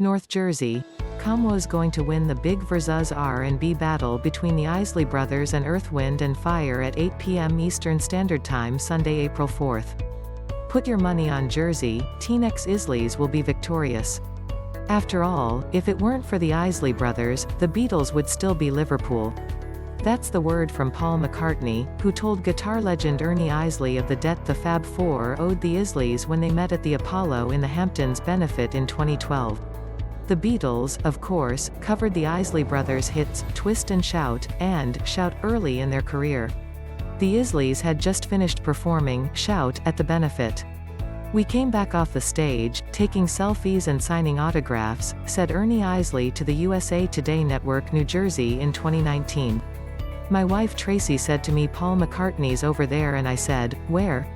NorthJersey.com was going to win the big Verzuz R&B battle between the Isley Brothers and Earth, Wind and Fire at 8 p.m. Eastern Standard Time Sunday, April 4th. Put your money on Jersey, Teaneck's Isleys will be victorious. After all, if it weren't for the Isley Brothers, the Beatles would still be Liverpool. That's the word from Paul McCartney, who told guitar legend Ernie Isley of the debt the Fab Four owed the Isleys when they met at the Apollo in the Hamptons benefit in 2012. The Beatles, of course, covered the Isley Brothers' hits, Twist and Shout, and Shout early in their career. The Isleys had just finished performing Shout at the benefit. "We came back off the stage, taking selfies and signing autographs," said Ernie Isley to the USA Today Network New Jersey in 2019. "My wife Tracy said to me, 'Paul McCartney's over there,' and I said, 'Where?'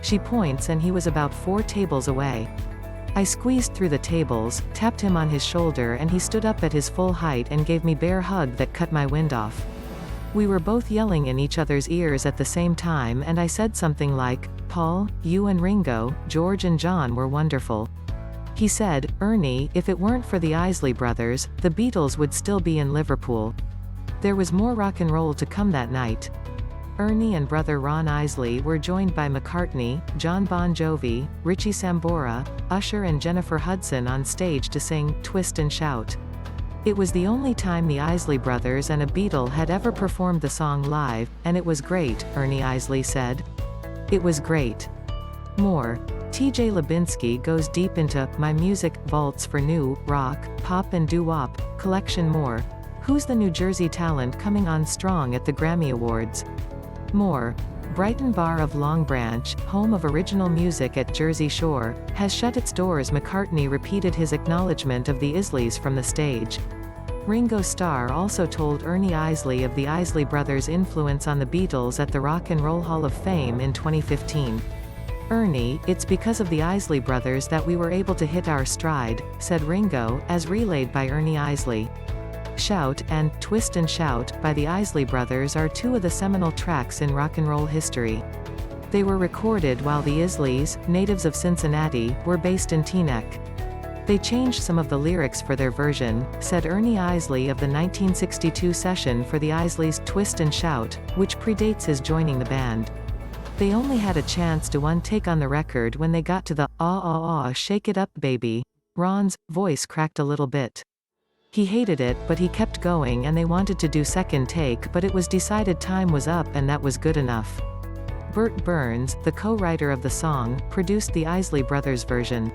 She points and he was about 4 tables away. I squeezed through the tables, tapped him on his shoulder and he stood up at his full height and gave me bear hug that cut my wind off. We were both yelling in each other's ears at the same time and I said something like, 'Paul, you and Ringo, George and John were wonderful.' He said, 'Ernie, if it weren't for the Isley Brothers, the Beatles would still be in Liverpool.' There was more rock and roll to come that night." Ernie and brother Ron Isley were joined by McCartney, Jon Bon Jovi, Richie Sambora, Usher and Jennifer Hudson on stage to sing Twist and Shout. It was the only time the Isley Brothers and a Beatle had ever performed the song live, and it was great, Ernie Isley said. "It was great." More. TJ Lubinsky goes deep into My Music vaults for new rock, pop and doo wop collectionMore. Who's the New Jersey talent coming on strong at the Grammy Awards? More. Brighton Bar of Long Branch, home of original music at Jersey Shore, has shut its doors. McCartney repeated his acknowledgment of the Isleys from the stage. Ringo Starr also told Ernie Isley of the Isley Brothers' influence on the Beatles at the Rock and Roll Hall of Fame in 2015. "Ernie, it's because of the Isley Brothers that we were able to hit our stride," said Ringo, as relayed by Ernie Isley. Shout and Twist and Shout by the Isley Brothers are 2 of the seminal tracks in rock and roll history. They were recorded while the Isleys, natives of Cincinnati, were based in Teaneck. They changed some of the lyrics for their version, said Ernie Isley of the 1962 session for the Isleys' Twist and Shout, which predates his joining the band. They only had a chance to one take on the record when they got to the "Ah ah ah shake it up baby." Ron's voice cracked a little bit. He hated it, but he kept going and they wanted to do second take, but it was decided time was up and that was good enough. Bert Berns, the co-writer of the song, produced the Isley Brothers version.